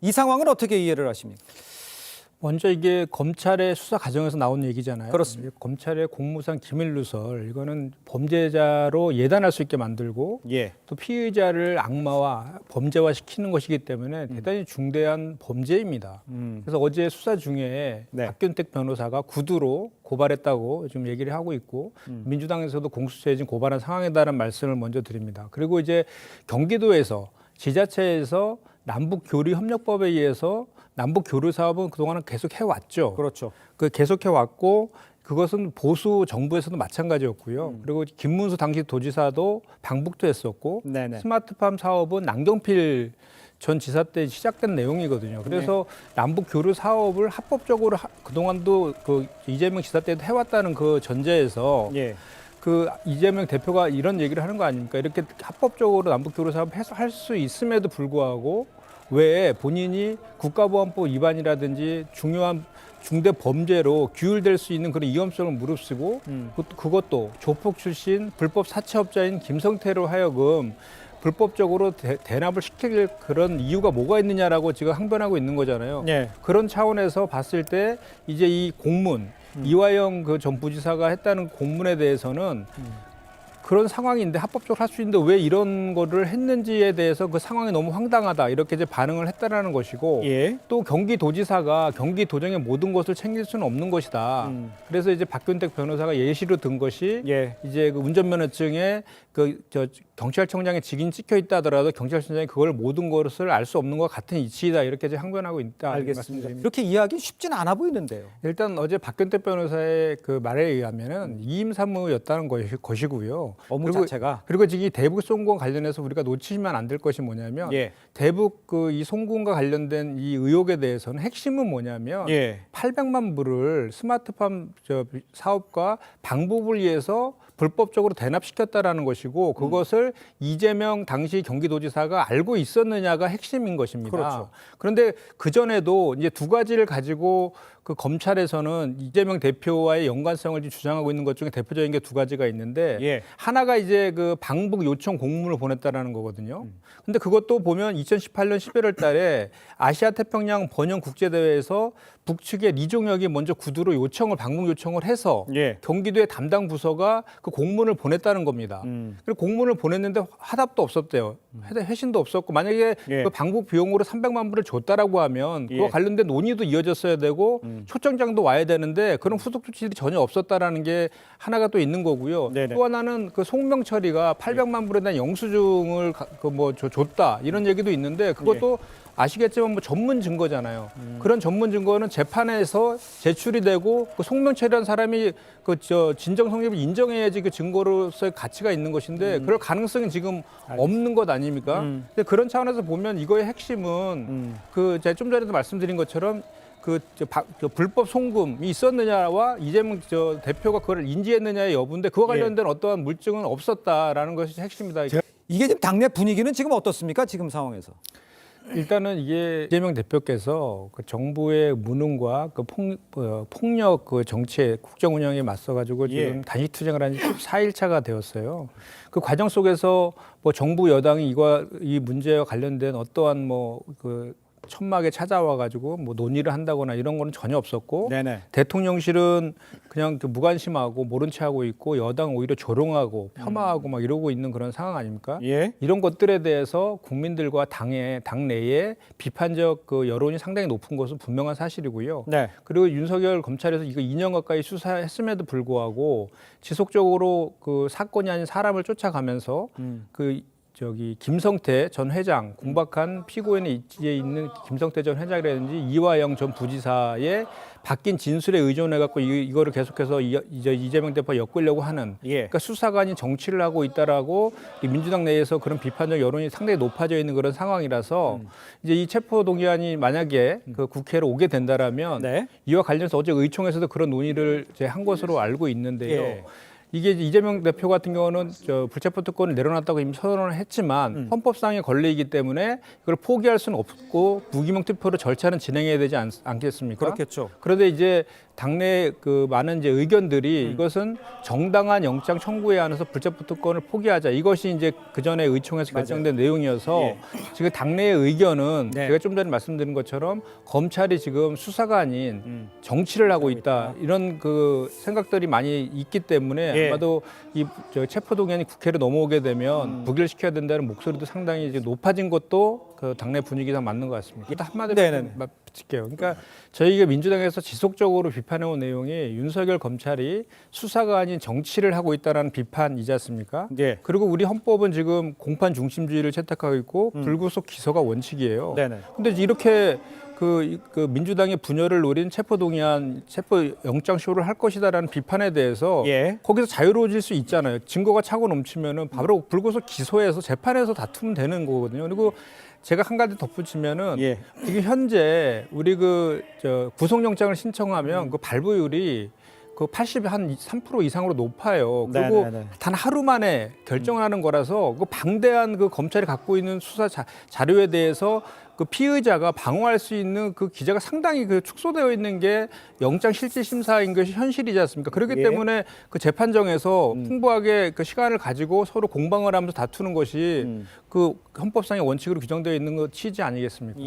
이 상황은 어떻게 이해를 하십니까? 먼저 이게 검찰의 수사 과정에서 나온 얘기잖아요. 그렇습니다. 검찰의 공무상 기밀 누설 이거는 범죄자로 예단할 수 있게 만들고 예. 또 피의자를 악마와 범죄화 시키는 것이기 때문에 대단히 중대한 범죄입니다. 그래서 어제 수사 중에 네. 박균택 변호사가 구두로 고발했다고 지금 얘기를 하고 있고 민주당에서도 공수처에 지금 고발한 상황이다라는 말씀을 먼저 드립니다. 그리고 이제 경기도에서 지자체에서 남북교류협력법에 의해서 남북교류 사업은 그동안은 계속 해왔죠. 그렇죠. 그 계속 해왔고 그것은 보수 정부에서도 마찬가지였고요. 그리고 김문수 당시 도지사도 방북도 했었고 네네. 스마트팜 사업은 남경필 전 지사 때 시작된 내용이거든요. 그래서 남북 교류 사업을 합법적으로 그동안도 그 이재명 지사 때도 해왔다는 그 전제에서 예. 그 이재명 대표가 이런 얘기를 하는 거 아닙니까? 이렇게 합법적으로 남북 교류 사업 할 수 있음에도 불구하고 왜 본인이 국가보안법 위반이라든지 중요한 중대 범죄로 규율될 수 있는 그런 위험성을 무릅쓰고 그것도 조폭 출신 불법 사채업자인 김성태로 하여금 불법적으로 대납을 시킬 그런 이유가 뭐가 있느냐라고 지금 항변하고 있는 거잖아요. 예. 그런 차원에서 봤을 때 이제 이 공문 이화영 그 전 부지사가 했다는 공문에 대해서는 그런 상황인데 합법적으로 할 수 있는데 왜 이런 거를 했는지에 대해서 그 상황이 너무 황당하다 이렇게 이제 반응을 했다라는 것이고 예. 또 경기도지사가 경기도정의 모든 것을 챙길 수는 없는 것이다. 그래서 이제 박균택 변호사가 예시로 든 것이 예. 이제 그 운전면허증에 그 경찰청장의 직인 찍혀 있다 하더라도 경찰청장이 그걸 모든 것을 알 수 없는 것 같은 이치이다 이렇게 이제 항변하고 있다. 알겠습니다. 말씀드립니다. 이렇게 이해하기 쉽지는 않아 보이는데요. 일단 어제 박균택 변호사의 그 말에 의하면은 이임사무였다는 것이고요. 업무 그리고, 자체가. 그리고 지금 이 대북 송금 관련해서 우리가 놓치면 안 될 것이 뭐냐면 예. 대북 그 이 송금과 관련된 이 의혹에 대해서는 핵심은 뭐냐면 예. 800만 불을 스마트팜 사업과 방북을 위해서 불법적으로 대납시켰다라는 것이고 그것을 이재명 당시 경기도지사가 알고 있었느냐가 핵심인 것입니다. 그렇죠. 그런데 그 전에도 이제 두 가지를 가지고 그 검찰에서는 이재명 대표와의 연관성을 주장하고 있는 것 중에 대표적인 게 두 가지가 있는데 예. 하나가 이제 그 방북 요청 공문을 보냈다라는 거거든요. 근데 그것도 보면 2018년 11월 달에 아시아 태평양 번영 국제 대회에서 북측의 리종혁이 먼저 구두로 방북 요청을 해서 예. 경기도의 담당 부서가 그 공문을 보냈다는 겁니다. 그리고 공문을 보냈는데 화답도 없었대요. 회신도 없었고 만약에 예. 그 방북 비용으로 300만 불을 줬다라고 하면 그와 예. 관련된 논의도 이어졌어야 되고 초청장도 와야 되는데 그런 후속 조치들이 전혀 없었다라는 게 하나가 또 있는 거고요. 네네. 또 하나는 그 송명철이가 800만 불에 대한 영수증을 줬다 이런 얘기도 있는데 그것도 아시겠지만 뭐 전문 증거잖아요. 그런 전문 증거는 재판에서 제출이 되고 그 송명철이라는 사람이 진정 성립을 인정해야지 그 증거로서의 가치가 있는 것인데 그럴 가능성이 지금 없는 것 아닙니까? 근데 그런 차원에서 보면 이거의 핵심은 그 제가 좀 전에도 말씀드린 것처럼 불법 송금이 있었느냐와 이재명 대표가 그걸 인지했느냐의 여부인데 그와 관련된 어떠한 물증은 없었다라는 것이 핵심이다. 이게 지금 당내 분위기는 지금 어떻습니까? 지금 상황에서. 일단은 이게 이재명 대표께서 그 정부의 무능과 그 폭력 그 정치의 국정 운영에 맞서가지고 지금 단식 투쟁을 한 14일차가 되었어요. 그 과정 속에서 뭐 정부 여당이 이 문제와 관련된 어떠한 천막에 찾아와가지고 뭐 논의를 한다거나 이런 거는 전혀 없었고 네네. 대통령실은 그냥 무관심하고 모른 체하고 있고 여당 오히려 조롱하고 폄하하고 막 이러고 있는 그런 상황 아닙니까? 예. 이런 것들에 대해서 국민들과 당내에 비판적 그 여론이 상당히 높은 것은 분명한 사실이고요. 네. 그리고 윤석열 검찰에서 이거 2년 가까이 수사했음에도 불구하고 지속적으로 그 사건이 아닌 사람을 쫓아가면서 김성태 전 회장, 공박한 피고인의 위치에 있는 김성태 전 회장이라든지 이화영 전 부지사의 바뀐 진술에 의존해갖고 이거를 계속해서 이재명 대표가 엮으려고 하는 그러니까 수사관이 정치를 하고 있다라고 민주당 내에서 그런 비판적 여론이 상당히 높아져 있는 그런 상황이라서 이제 이 체포동의안이 만약에 그 국회로 오게 된다라면 네. 이와 관련해서 어제 의총에서도 그런 논의를 이제 한 것으로 알고 있는데요. 이게 이재명 대표 같은 경우는 불체포 특권을 내려놨다고 이미 선언을 했지만 헌법상의 권리이기 때문에 이걸 포기할 수는 없고 무기명 투표로 절차는 진행해야 되지 않겠습니까? 그렇겠죠. 그런데 이제 당내 그 많은 이제 의견들이 이것은 정당한 영장 청구에 한해서 불체포 특권을 포기하자. 이것이 이제 그 전에 의총에서 결정된 내용이어서 예. 지금 당내의 의견은 네. 제가 좀 전에 말씀드린 것처럼 검찰이 지금 수사가 아닌 정치를 하고 있다. 이런 그 생각들이 많이 있기 때문에 예. 아마도 이 체포동의안이 국회로 넘어오게 되면 부결시켜야 된다는 목소리도 상당히 이제 높아진 것도 그 당내 분위기랑 맞는 것 같습니다. 일단 한마디로 네네네. 맞을게요. 그러니까 저희가 민주당에서 지속적으로 비판해온 내용이 윤석열 검찰이 수사가 아닌 정치를 하고 있다는 비판이지 않습니까? 예. 그리고 우리 헌법은 지금 공판 중심주의를 채택하고 있고 불구속 기소가 원칙이에요. 네네. 근데 이렇게 그 민주당의 분열을 노린 체포동의안, 체포 영장 쇼를 할 것이다라는 비판에 대해서 예. 거기서 자유로워질 수 있잖아요. 증거가 차고 넘치면은 바로 불구속 기소해서 재판에서 다투면 되는 거거든요. 그리고 제가 한 가지 덧붙이면은 예. 지금 현재 우리 구속영장을 신청하면 그 발부율이 그 83% 이상으로 높아요. 그리고 네네네. 단 하루 만에 결정을 하는 거라서 그 방대한 그 검찰이 갖고 있는 수사 자료에 대해서 그 피의자가 방어할 수 있는 그 기자가 상당히 그 축소되어 있는 게 영장 실질 심사인 것이 현실이지 않습니까? 그렇기 예. 때문에 그 재판정에서 풍부하게 그 시간을 가지고 서로 공방을 하면서 다투는 것이 그 헌법상의 원칙으로 규정되어 있는 것 취지 아니겠습니까?